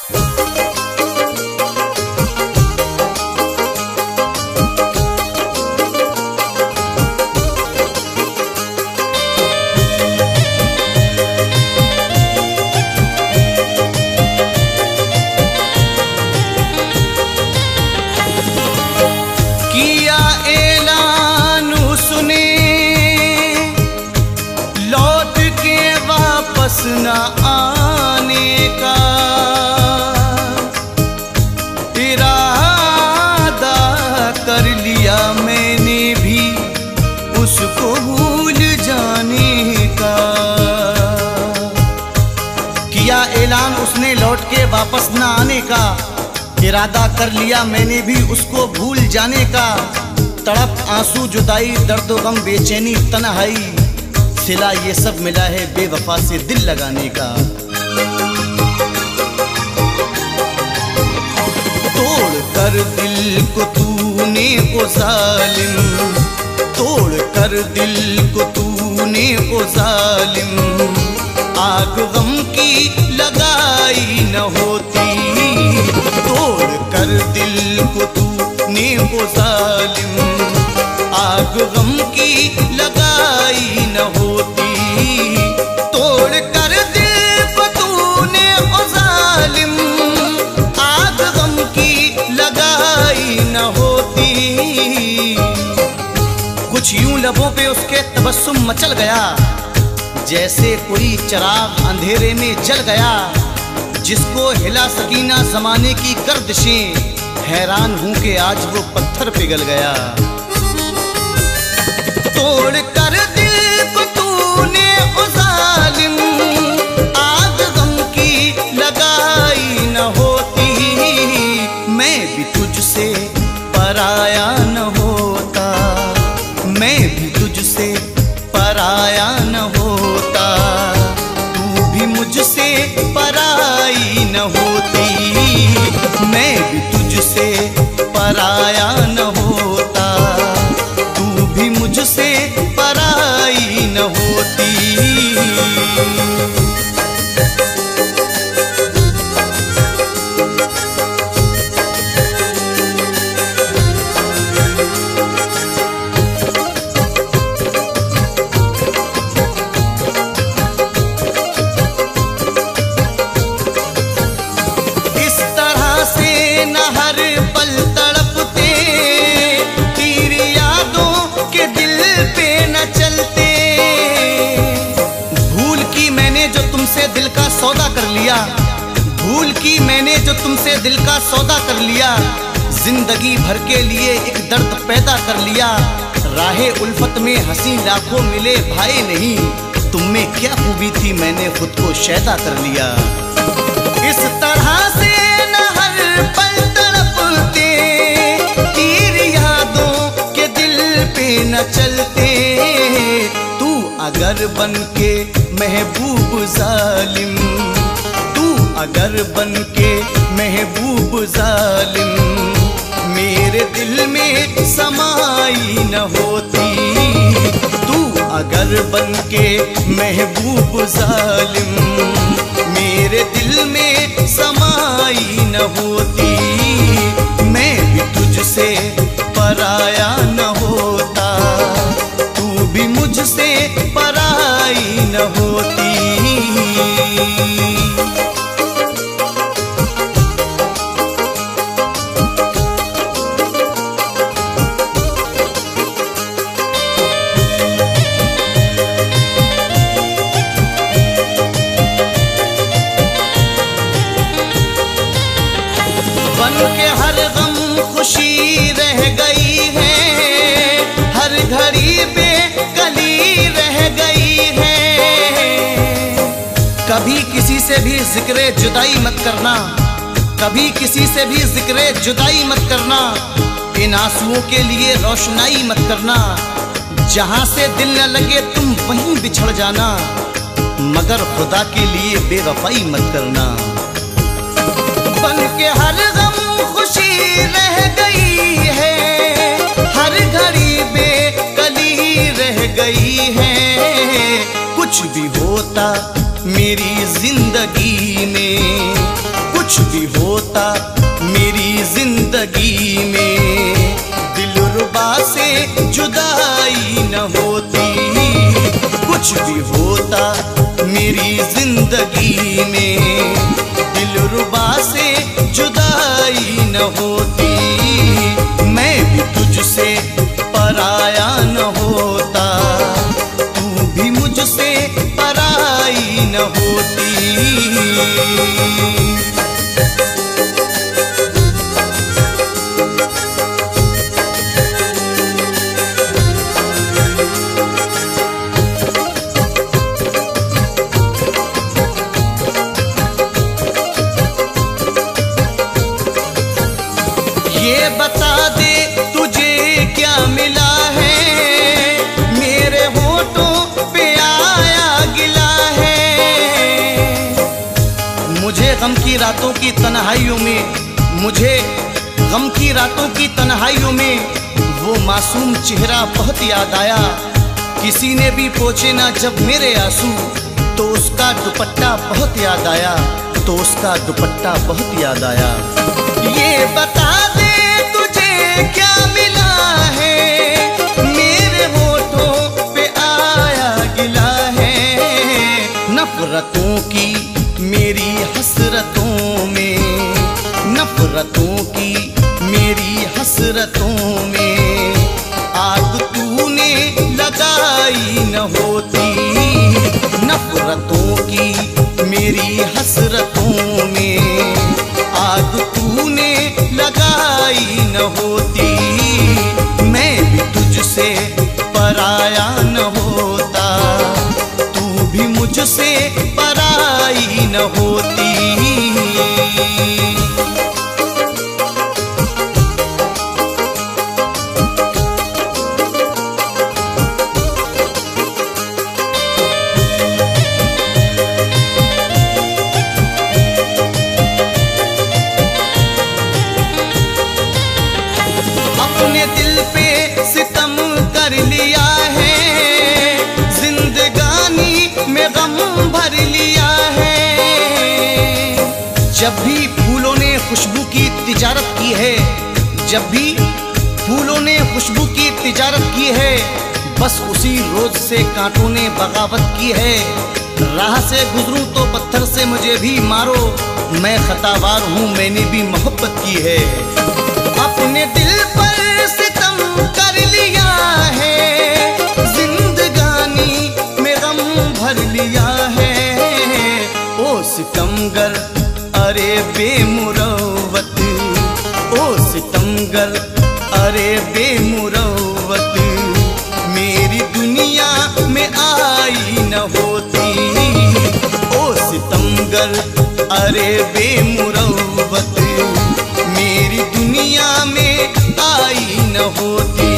किया ऐलान उसने लौट के वापस न आने का, इरादा कर लिया मैंने भी उसको भूल जाने का। किया ऐलान उसने लौट के वापस न आने का, इरादा कर लिया मैंने भी उसको भूल जाने का। तड़प आंसू जुदाई दर्द गम बेचैनी तन्हाई, सिला ये सब मिला है बेवफा से दिल लगाने का। तोड़ कर दिल को तूने ओ जालिम, तोड़ कर दिल को तूने ओ जालिम, आग गम की लगाई न होती। तोड़ कर दिल को तूने ओ जालिम, आग गम की लगाई न होती। तोड़ कर दिल को तूने ओ जालिम, आग गम की लगाई न होती। कुछ यूं लबों पे उसके तबस्सुम मचल गया, जैसे कोई चिराग अंधेरे में जल गया, जिसको हिला सकीना जमाने की गर्दिशें। हैरान हूं कि आज वो पत्थर पिघल गया। तोड़ कर दिल को तूने ओ जालिम, आग गम की लगाई न होती। मैं भी तुझसे पराया न होता, मैं भी तुझसे पराया न होता, तू भी मुझसे पराई न होती। मैं भी तुझसे पराया न होता, तू भी मुझसे पराई न होती। दिल का सौदा कर लिया, भूल की मैंने जो तुमसे दिल का सौदा कर लिया। जिंदगी भर के लिए एक दर्द पैदा कर लिया, राहे उल्फत में हंसी लाखों मिले भाई नहीं, तुम में क्या खूबी थी मैंने खुद को शैदा कर लिया। इस तरह से न हर पल तड़पते, तीर यादों के दिल पे न चलते। तू अगर बन के महबूब जालिम, तू अगर बन के महबूब जालिम, मेरे दिल में समाई न होती। तू अगर बन के महबूब जालिम, मेरे दिल में समाई न होती। मैं भी तुझसे पराया न होता, तू भी मुझसे पराई न होती। बन के हर गम खुशी रह गई है, हर घड़ी बेकली रह गई है। कभी किसी से भी जिक्रे जुदाई मत करना, कभी किसी से भी जिक्रे जुदाई मत करना। इन आंसुओं के लिए रोशनाई मत करना, जहां से दिल न लगे तुम वहीं बिछड़ जाना। मगर खुदा के लिए बेवफाई मत करना। बन के हर गम खुशी रह गई है, हर घड़ी बेकली रह गई है। कुछ भी होता मेरी जिंदगी में, कुछ भी होता मेरी जिंदगी में, दिलरुबा से जुदाई न होती। कुछ भी होता मेरी जिंदगी में, दिलरुबा से जुदाई न होती। मैं भी तुझसे पराया न होता, तू भी मुझसे पराई न होती। ये बता दे तुझे क्या मिला है, मेरे होठों पे आया गिला है। मुझे गम की रातों की तन्हाइयों में, मुझे गम की रातों की तन्हाइयों में वो मासूम चेहरा बहुत याद आया। किसी ने भी पोंछे ना जब मेरे आंसू, तो उसका दुपट्टा बहुत याद आया, तो उसका दुपट्टा बहुत याद आया। ये बता दे तुझे क्या मिला है, मेरे होठों पे आया गिला है। नफरतों की मेरी हसरतों में, नफरतों की मेरी हसरतों में आग तूने लगाई न होती। नफरतों की मेरी हसरतों में आग तूने लगाई न होती। मैं भी तुझसे पराया न होता, तू भी मुझसे पराई न होती। अपने दिल पे सितम कर लिया है, जिंदगानी में गम भर लिया है। जब भी फूलों ने खुशबू की तिजारत की है, जब भी फूलों ने खुशबू की तिजारत की है, बस उसी रोज से कांटों ने बगावत की है। राह से गुजरूं तो पत्थर से मुझे भी मारो, मैं खतावार हूँ, मैंने भी मोहब्बत की है। अपने दिल पर सितम कर लिया है, जिंदगानी में गम भर लिया है। ओ सितमगर अरे बेमुरव्वत, ओ सितमगर अरे बेमुरव्वत, मेरी दुनिया में आई न होती। ओ सितमगर अरे बेमुरव्वत, मेरी दुनिया में आई न होती।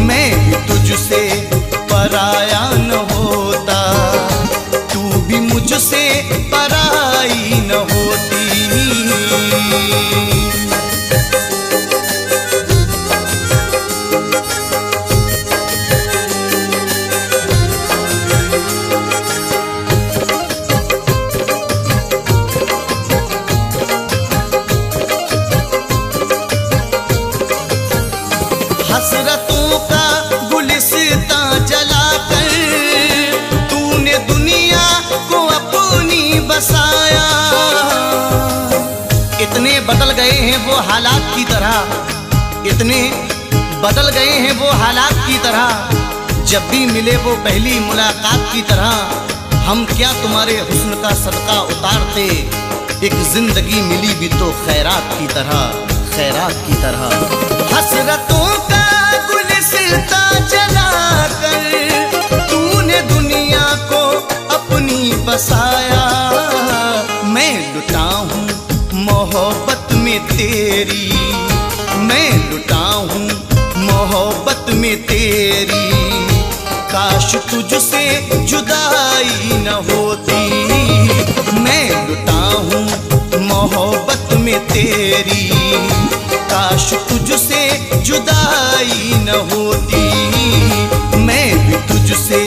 मैं भी तुझसे पराया न होता, तू भी मुझसे पराई न होती। हसरतों का गुलिस्तां जलाकर तूने दुनिया को अपनी बसाया। इतने बदल गए हैं वो हालात की तरह, इतने बदल गए हैं वो हालात की तरह। जब भी मिले वो पहली मुलाकात की तरह। हम क्या तुम्हारे हुस्न का सदका उतारते, एक जिंदगी मिली भी तो खैरात की तरह, खैरात की तरह। हसरतों का गुलिस्तां जलाकर तूने दुनिया को अपनी बसाया। मैं लुटा हूँ मोहब्बत में तेरी, मैं लुटा हूँ मोहब्बत में तेरी। काश तुझसे जुदाई न होती। मैं लुटा हूँ मोहब्बत में तेरी, काश तुझसे जुदाई न होती। मैं भी तुझसे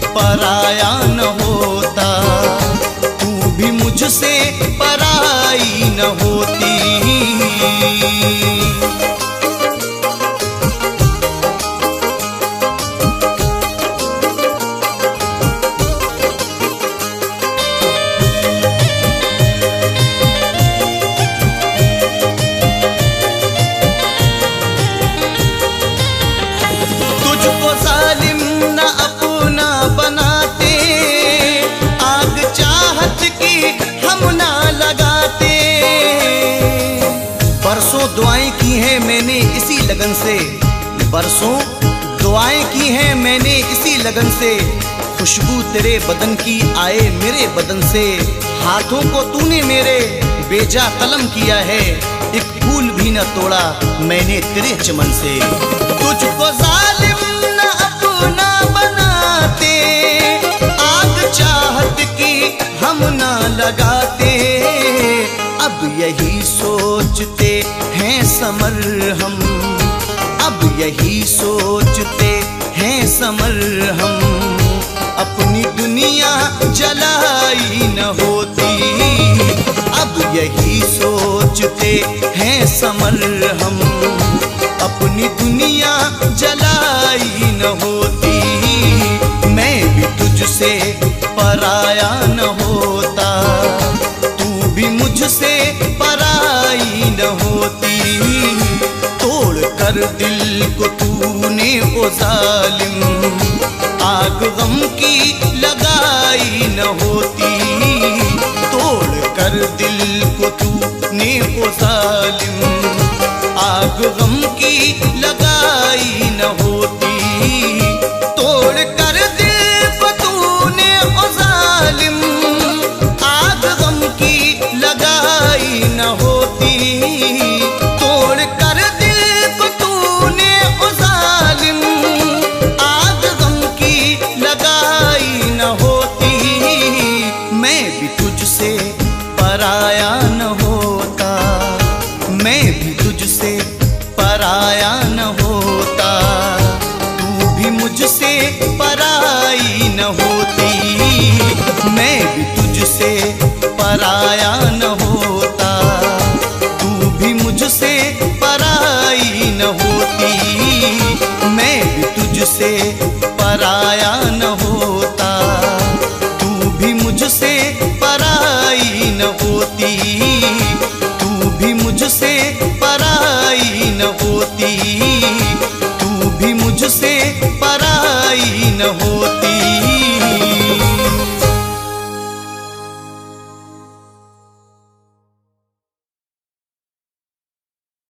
पराया न होता, तू भी मुझसे पराया पराई न होती। तुझको जालिम न अपना बनाते, आग चाहत की हम ना लगाते। बरसों दुआएं की हैं मैंने इसी लगन से, बरसों दुआएं की हैं मैंने इसी लगन से। खुशबू तेरे बदन की आए मेरे बदन से। हाथों को तूने मेरे बेजा कलम किया है, एक फूल भी न तोड़ा मैंने तेरे चमन से। तुझको जालिम न अपना बनाते, आग चाहत की हम ना लगाते। अब यही सोचते हैं समर हम, अब यही सोचते हैं समर हम। अपनी दुनिया जलाई न होती, अब यही सोचते हैं समर हम। अपनी दुनिया जलाई न होती, मैं भी तुझसे पराया न होता, तू भी मुझसे पराई न होती। तोड़ कर दिल को तूने ओ जालिम, आग गम की लगाई न होती। तोड़ कर दिल को तूने ओ जालिम, आग गम की लगाई न होती। तोड़ कर दिल को तूने ओ जालिम, आग गम की लगाई न होती। तोड़ कर दिल को तूने ओ जालिम, आग गम की लगाई न होती। मैं भी तुझसे पराया न होता, मैं भी तुझसे पराया न होता, तू भी मुझसे पराई न होती। मैं भी तुझसे पराया न होता, तू भी मुझसे पराई न होती। मैं भी तुझसे पराया न होता, तू भी मुझसे पराई न होती। तू भी मुझसे पराई न होती।